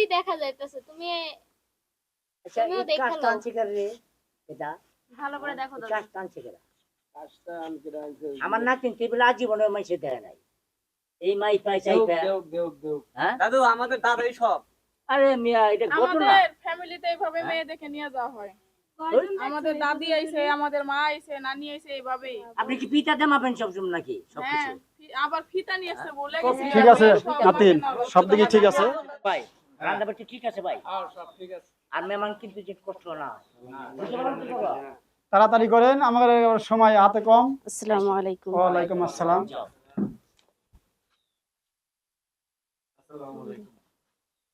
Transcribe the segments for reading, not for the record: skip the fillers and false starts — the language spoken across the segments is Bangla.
ভালোই দেখা যাইতেছে। আচ্ছা তুমিও এই দেখা কাজটা লও। আনছে কেন রে? এটা ভালো করে দেখো এই দাদু। কাজটা আনছে কেন? আমার নাতিন টেবিল আজীবনে মাইসে দেয় নাই। এই মাই পাই চাইবে। হ্যাঁ দাদু আমাদের দাদাই সব। আরে মিয়া এটা ঘটনা। আমাদের ফ্যামিলিতে এইভাবে হ্যাঁ? মেয়ে দেখে নিয়ে যাওয়া হয়। কয়জন আমাদের দেখছো দাদি এই আইছে, আমাদের মা আইছে, নানি আইছে, এইভাবেই। আপনি কি পিতাতে মাপেন সবসময় নাকি সবকিছু? হ্যাঁ, আবার ফিতা নিয়ে আসছে বলে তো গেছে। ঠিক আছে নাতিন, সব দিকে ঠিক আছে। ভাই রান্না বাড়ি ঠিক আছে ভাই? আর সব ঠিক আছে। আর মেহমান কিন্তু যে কষ্ট না। বুঝতে পারলাম তো বাবা? তাড়াতাড়ি করেন, আমাদের সময় হাতে কম। আসসালামু আলাইকুম। ওয়ালাইকুম আসসালাম। যাও।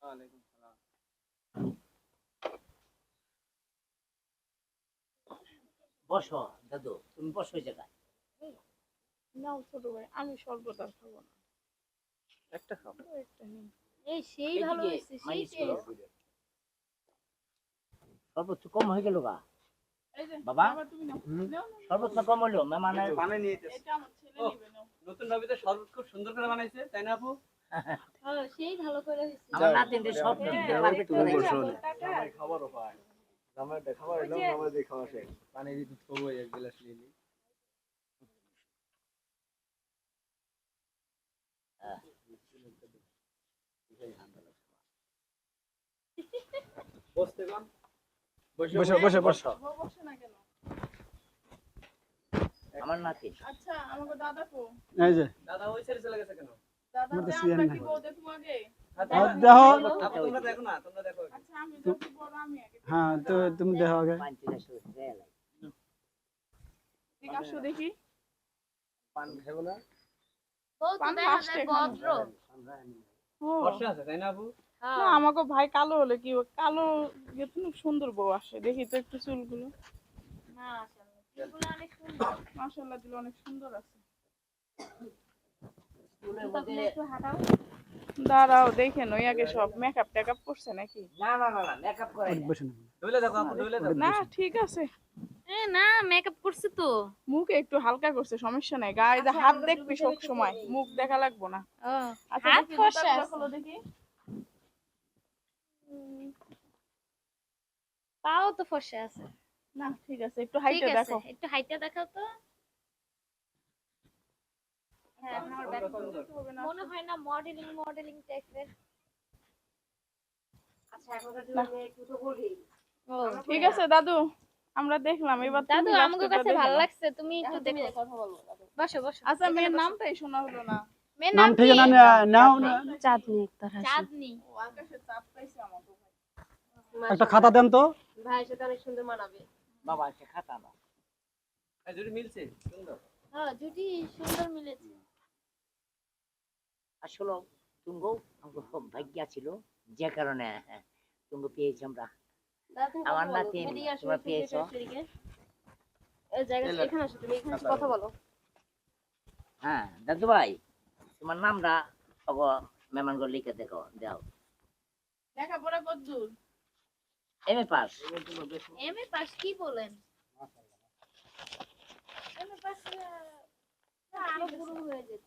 ওয়ালাইকুম সালাম। বসো দাদু, তুমি বসো ওই জায়গায়। নাও ছোট ভাই, আমি শরবত আর খাবো না। একটা খাও। একটা নিন। এই সেই এইদিকে ভালো হইছে, সেই মাইনাস করো। টেস্ট। সর্বোচ্চ কম হয়ে গেল গা এই যে বাবা। বাবা তুমি নাও। নাও, নাও। সর্বোচ্চ কম হলো মেহমানের। বানিয়ে নিয়ে যেতেছে। এটা আমার ছেলে ও। নিবে নাও। নতুন নবীতে শরবত খুব সুন্দর করে বানাইছে, তাই না আপু? হ্যাঁ, সেই ভালো করে হইছে। আমার নাতিনদের সব দিতে পারবে তো তুমি দেখো। বসো। টাকা। খাবারও পায়। জামাইটা খাবার এলো, জামাই দিয়ে খাওয়া শেষ। পানি দিয়ে দুধ খাবো এক গ্লাস নিয়ে নি। বসতে কোন? বসে বসে বসো। বউ বসে না কেন? আমার নাতিন আচ্ছা, আমাকে দাদা কো। এই যে দাদা ওই সাইডে চলে গেছে কেন? দাদা আমাদের তে সিয়ার আমরা নাই। কি বউ দেখবো আগে? দেখো। আপু তোমরা দেখো না, তোমরা দেখো আগে। আচ্ছা, আমি যত বড় আমি আগে। হ্যাঁ, তো তুমি দেখো আগে। পাঁচ আসো রেলাই ঠিক আছে দেখি। পান খাবো না? ও তো পান দেখা লাস্টে যায় খাবো। ভদ্র। ও। বর্ষা আছে তাই না আপু? না, হ্যাঁ। আমাকে ভাই কালো হলে কি হবে? কালো এত সুন্দর বউ আসে, দেখি তো একটু চুলগুলো। না আসলে এগুলো অনেক সুন্দর। মাশাআল্লাহ দিলে অনেক সুন্দর আছে। স্কুলের তখন মধ্যে একটু হাঁটাও। দাঁড়াও দেখেন ওই আগে সব মেকআপ টেকআপ করছে নাকি? না না না না মেকআপ করে না। বসে না। ধুইলে দেখো আপু, ধুইলে দেখো। না ঠিক আছে, না মেকআপ করছে তো। মুখ একটু হালকা করছে, সমস্যা নাই। গায়ে যা হাত দেখবি সব সময়, মুখ দেখা লাগবো না। ও আচ্ছা হাত দেখি ফর্সা জুতাগুলো আছে। খোলো দেখি। পাও তো ফর্সা আছে। না ঠিক আছে, একটু ঠিক হাইটে আছে দেখো। একটু হাইটটা দেখাও তো। হ্যাঁ এখন আমার ব্যাক হবে না। মনে হয় না মডেলিং টাইপের। আচ্ছা এখনকার দিনে মেয়ে একটু তো বলি। ও ঠিক আছে দাদু, আমরা দেখলাম, এবার দাদু তুমি আমাকে লাস্টেরটা কাছে দেখে ভালো নাও। লাগছে, তুমি একটু এখন তুমি দেখো। কথা বলো দাদু। বসো বসো। আচ্ছা, মেয়ের নামটাই শোনা হলো না। মেয়ের নাম নাম ঠিক কি? না নাও না। চাঁদনি একতার হাসি। চাঁদনি। ও আকাশে চাঁদ পাইছে আমাকে ভাই। একটা খাতা দেন তো। ভাইয়ের সাথে অনেক সুন্দর মানাবে। বাবা একটা খাতা না। এই জুড়ি মিলছে সুন্দর। হ্যাঁ জুটি সুন্দর মিলেছে। আসলে তুঙ্গো আমাকে খুব ভাগ্য ছিল যে কারণে তুঙ্গো পেয়েছি আমরা। দাদু তুমি আমার কথা বলো। নাতিন, এদিকে আসো, তোমরা পেয়েছো? এদিকে। এই জায়গা এখানে আসো, তুমি এখানে এসে কথা বলো। হ্যাঁ দাদু ভাই তোমার নামটা অগ মেহমান করে লিখে দেখো দাও। লেখাপড়া কতদূর? MA pass. এমএ পাস কি বলেন? এমএ পাস আরো পুরো হয়ে যেত।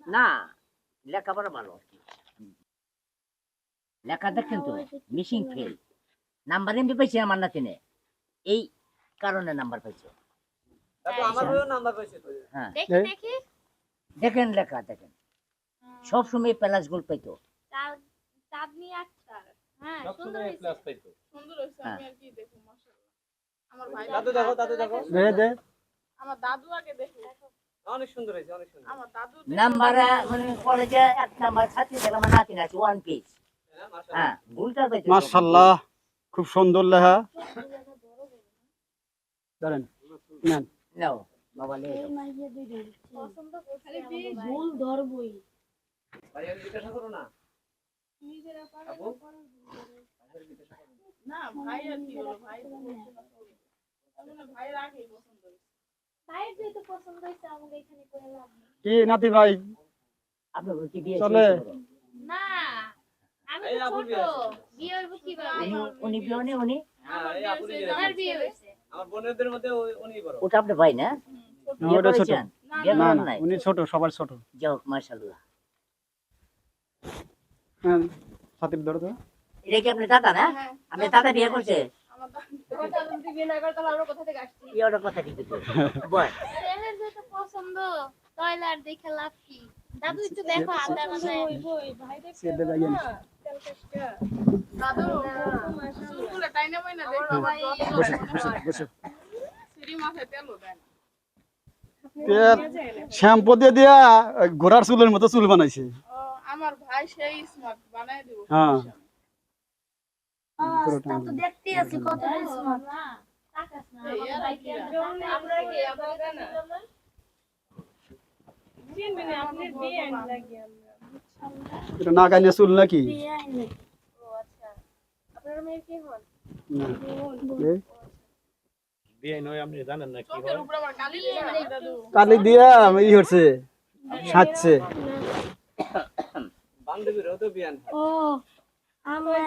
না লেখাপড়া ভালো লেখা দেখেন তো মিসিং ফেল নাম্বার এমনি পাইছে আমার নাতিনে এই কারণে নাম্বার পাইছে। দাদু আমার বইও নাম্বার পাইছে তো। হ্যাঁ দেখি এই? দেখি। দেখেন লেখা দেখেন সব সময় প্লাস গোল পাইতো। চাঁদনি আক্তার। হ্যাঁ সব সুন্দর সময় হয়েছে। প্লাস পাইতো। সুন্দর হয়েছে, আমি আর কি দেখবো। মাশাআল্লাহ, আমার ভাই দাদু দেখো, দাদু দেখো। দে দে। আমার দাদু আগে দেখো। অনেক সুন্দর হয়েছে, অনেক সুন্দর। আমার দাদু নাম্বার মানে কলেজে এক নাম্বার ছাত্রী ছিল আমার নাতিন আছে 1 পেজ। হ্যাঁ মাশাআল্লাহ। হ্যাঁ ভুলটা পাইতো। মাশাআল্লাহ, খুব সুন্দর লেখা। ধরেন নেন। নাও বাবা লে পছন্দ করছে ভুল ধরবই। ভাই আমি জিজ্ঞাসা করো না। আপু না, ভাই আর কি হলো, ভাই তো বলছে না তো। তাহলে ভাইয়ের আগেই পছন্দ হয়েছে। ভাইয়ের যেহেতু পছন্দ হয়েছে আমাকে এখানে করে লাভ নেই। কি নাতি ভাই আপনি কি বিয়ে চলে। চলে না আমি এই তো আপুর ছোট, বিয়ে হয়েছে। বিয়ে হইব কিভাবে? উনি বিয়ে হয়নি উনি হ্যাঁ এই আপু আমার বিয়ে হয়েছে। আমার বোনেদের মধ্যে উনি বড়। ওটা আপনি ভাই না না, বিয়ে ওটা ছোট। করেছেন? বিয়ে না করেন না, নাই? উনি ছোট, সবার ছোট। যাও মাশাআল্লাহ। হ্যাঁ, ছাতির ধরো তো। এটা কি আপনি দাদা না? হ্যাঁ। আপনি দাদা বিয়ে করছে? আমার দাদু। কথা যদি বিয়ে না করে তাহলে আমরা কোথা থেকে আসছি? এই ওটা কথা ঠিক আছে। বল। ছেলের যেটা পছন্দ তাহলে আর দেখে লাভ কি? দাদু একটু দেখো হাতে মাথায়। সেটা লাগিয়ে নিস। দাদু চুলগুলো টাইনা বাইনা দেখো আমার যত্ন বসে মনে বসে হয়। বসে সিঁড়ি মাথায় তেলও দেয় না। তেল শ্যাম্পু দিয়ে দিয়া ঘোড়ার চুলের মতো চুল বানাইছে। ও, আমার ভাই সেই স্মার্ট বানায় দিব হ্যাঁ। তা তো দেখতে আছি কত স্মার্ট। আমরা কি আপনারা না? এটা না গাইনে চুল নাকি? ও আচ্ছা। আপনার মেয়ের কি হন? না। এ, বিয়ে নয় আপনি জানেন না কি চোখের উপরে আমার কালি দিয়ে না দাদু। কালি দিয়া ই হচ্ছে সাজছে। বান্ধবীরও তো বিয়ান ও আমার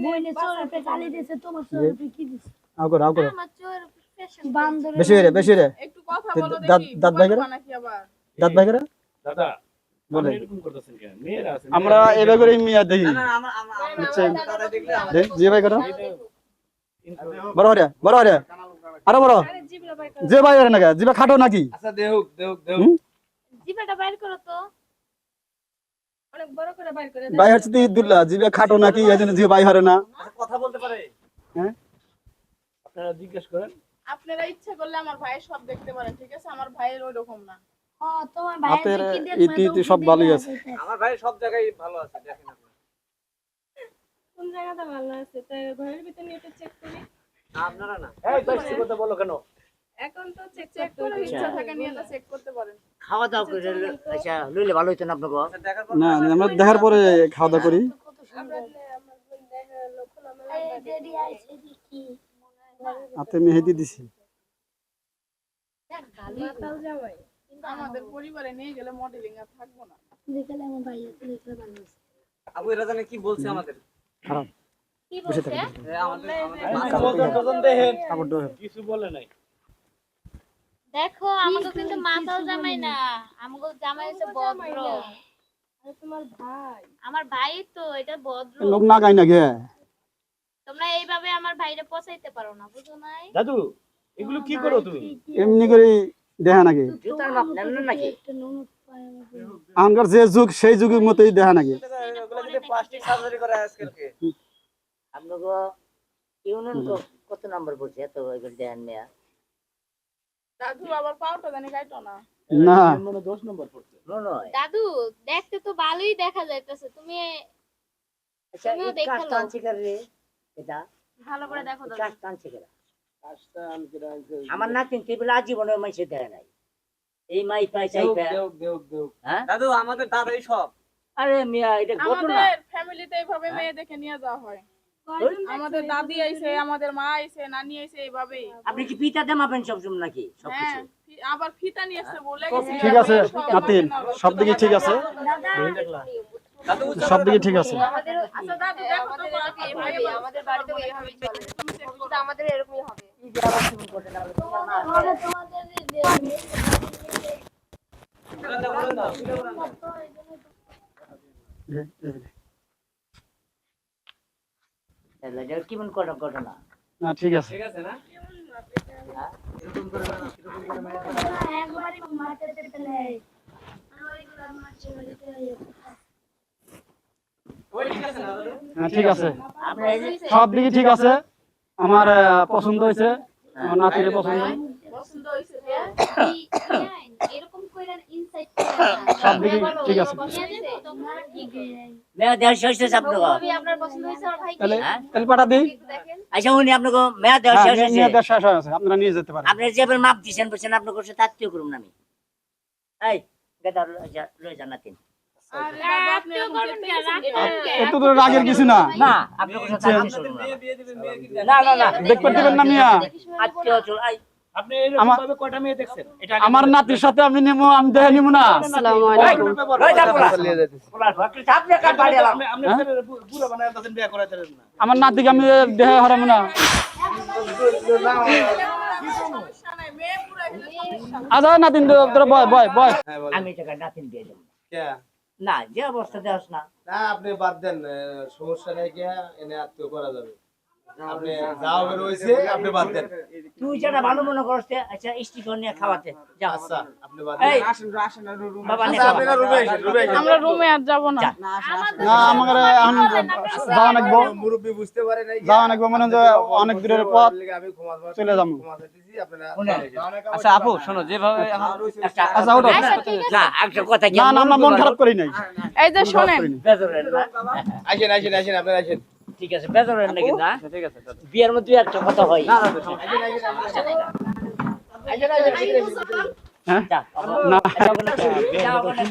বইনে চোরপে কালি দিয়েছে তোমার চোরপে কি দিছে? আও করো আও করো। আমার চোর ফ্যাশন বান্দরে বেশি হইরে বেশি হইরে। একটু কথা বলো দাঁত- দেখি দাঁত বাইরে? নাকি আবার দাঁত ভাই করে দাদা বলে আপনি এরকম করতেছেন কেন? মেয়েরা আছে আমরা এবার করে মিয়া দেখি। আচ্ছা দাদা দেখলে আমার দেখ জি ভাই করো। intro- বড় হরে বড় হরে। আরো বড়। যে ভাই হরে নাকি জিবা খাটো নাকি? আচ্ছা দেহুক দেহুক দেহুক হুম? জিবাটা বাইর করো তো। অনেক বড় করে বাইর করে ভাই হচ্ছে তো ঈদুল্লাহ জিবা খাটো নাকি এজন্য জিবা ভাই হরে না। আচ্ছা, কথা বলতে পারে হ্যাঁ? আপনারা জিজ্ঞেস করেন আপনারা ইচ্ছা করলে আমার ভাইয়ের সব দেখতে পারেন, ঠিক আছে? আমার ভাইয়ের ওই রকম না। হ্যাঁ তোমার ভাই হাতের কি দেখবে ইতি সব ভালোই আছে। আমার ভাই সব জায়গায় ভালো আছে দেখেন আপনি কোন জায়গাটা ভালো আছে? তাই ঘরের ভিতর নিয়ে চেক করি। আপনারা না এই বেশি কথা বলো কেন এখন তো চেক চেক করে ইচ্ছা থাকে নিয়ে না চেক করতে পারেন। খাওয়া দাওয়া করে আচ্ছা লইলে ভালো হইতো না আপনাকে। আচ্ছা দেখার পর না না, আমরা দেখার পরে খাওয়া দাওয়া করি। ডেডি আইছে কি হাতে মেহেদি দিছি। মাতাল জামাই। আমাদের পরিবারে নিয়ে গেলে মডেলিং আর থাকবো না। দেখলে আমার ভাই আছে দেখলে ভালো আছে। আবু এরা জানে কি বলছে আমাদের খারাপ কি বসে বলছে? থাকে। আমাদের দেখেন কাপড় ধরে। কিছু বলে নাই দেখো আমাকে কিন্তু মাতাল জামাই না, আমাকে জামাই হচ্ছে ভদ্র। আরে তোমার ভাই। আমার ভাই তো এটা ভদ্র। লোক না গাই না গে। তোমরা এইভাবে আমার ভাইরে পচাইতে পারো না, বুঝো নাই? দাদু এগুলো কি করো তুমি এমনি করে দেখা নাকি? জুতার মাপ নেন না নাকি? একটা ননদ পায় আমাকে। আঙ্গার যে যুগ সেই যুগের মতোই দেখা নাকি? এগুলো যদি প্লাস্টিক সার্জারি করে আজকালকে আপনাকে ইউনিয়ন কত নাম্বার পড়ছে এত এগুলো দেন মিয়া? দাদু আবার পাউটা জানি গাইতো না। না মনে 10 নম্বর পড়ছে নয়। দাদু দেখতে তো ভালোই দেখা যাইতেছে, তুমি আচ্ছা তুমিও এই দেখে কাজ লো। টানছে রে এটা ভালো করে দেখো দাদু। কাজ টানছে কেন? আমার নাতিন টেবিল আজীবনে মাইসে দেয় নাই। এই মাই পাই চাইবে। হ্যাঁ? দাদু আমাদের দাদাই সব আরে মিয়া এটা ঘটনা। আমাদের ফ্যামিলিতে এইভাবে মেয়ে দেখে নিয়ে যাওয়া হয়। আমাদের দাদি আইছে, আমাদের মা আইছে, নানি আইছে, এইভাবেই। আপনি কি পিতা মাপেন সবসময় নাকি সবকিছু? হ্যাঁ, আবার ফিতা নিয়ে আসছে বলে গেছে। ঠিক আছে নাতিন সব দিকে ঠিক আছে। দাদু সব দিকে ঠিক আছে। আমাদের আচ্ছা দাদু দেখো তো এইভাবেই, আমাদের বাড়িতেও এইভাবেই চলে। শুধু আমাদের এরকমই হবে। তাহলে তোমাদের এটা কি মন ঘটনা? না ঠিক আছে। ঠিক আছে না একবারই মারতে পেলে আর ওইগুলো মারছে ওই ঠিক আছে না দাদু হ্যাঁ ঠিক আছে। আপনি এই যে সব দিকে ঠিক আছে। আমার পছন্দ হয়েছে। আমার নাতির পছন্দ। পছন্দ হইছে যে এরকম কইরা ইনসাইড সব দিকে ঠিক আছে। তোমরা ঠিক মেয়া দেওয়া শেষ হয়েছে আপনাকে? ভাবি আপনার পছন্দ হয়েছে আমার ভাই? তাহলে হ্যাঁ? তাহলে পাঠা দিই। দেখেন। আচ্ছা উনি আপনাকে মেয়া দেওয়া হ্যাঁ শেষ হয়েছে? নিয়ে দেওয়া শেষ হয়ে গেছে। আপনারা নিয়ে যেতে পারেন। আপনি যে মাপ দিচ্ছেন বলছেন আপনার কাছে তাত্ত্বিক করুন না আমি। এই গেদার লয়ে যান নাতিন। আর দাদু আপনি এরকম করবেন কেন? চেষ্টা এত তো রাগের কিছু না। না আপনার কাছে তাত্ত্বিক করুন না। মেয়ে বিয়ে দিবেন মেয়ে কি দেন? না না না দেখতে দিবেন না মিয়া। আত্মীয় চল আই আপনি এরকম ভাবে কয়টা মেয়ে দেখছেন এটা আমার নাতির সাথে আমি নেবো, আমি দেখে নিব না। আসসালামু আলাইকুম। লয়ে যা পোলা পোলা ফাকরি আপনি কাট বাড়ি এলাম। আপনি ছেলের পুরো বানায় দিতেন বিয়ে করাইতেন না আমার নাতিকে আমি দেখে হারাবো না। সমস্যা নাই, মেয়ে পুরো এখানে সমস্যা। আচ্ছা নাতিন তোরা বয় বয় বয়। হ্যাঁ বল আমি টাকা নাতিন দিয়ে দেব। কে না যে অবস্থা দেওয়াস না না আপনি বাদ দেন সমস্যা নাই কি এনে আত্মীয় করা যাবে আপনি যা হবে রয়েছে আপনি বাদ দেন তুই যেটা ভালো মনে করছ আচ্ছা স্টিকার নিয়ে খাওয়াতে যা আচ্ছা আপনি বাদ এই দেন বাবা নিয়ে আচ্ছা খাওয়া। আপনারা রুমে আসেন রুমে আসেন আমরা রুমে আর যাব না যা। না আমাকে এখন যাওয়া লাগবো মুরব্বি বুঝতে পারে নাই যাওয়া লাগবো মানে যে অনেক দূরের পথ আমি ঘুমাবো চলে যাবো। ঘুমাতেছি আপনারা শুনেন। আচ্ছা আপু শোনো যেভাবে একটা আচ্ছা ওঠো আচ্ছা ঠিক আছে না একটা কথা কি না না আমরা মন খারাপ করি নাই এই যে শোনেন বেজরেন না আসেন আসেন আসেন আপনারা আসেন ঠিক আছে বেজরেন না কিন্তু না ঠিক আছে বিয়ের মধ্যে একটা কথা হয় হ্যাঁ যা, না যা, ওখানে যা, ওখানে।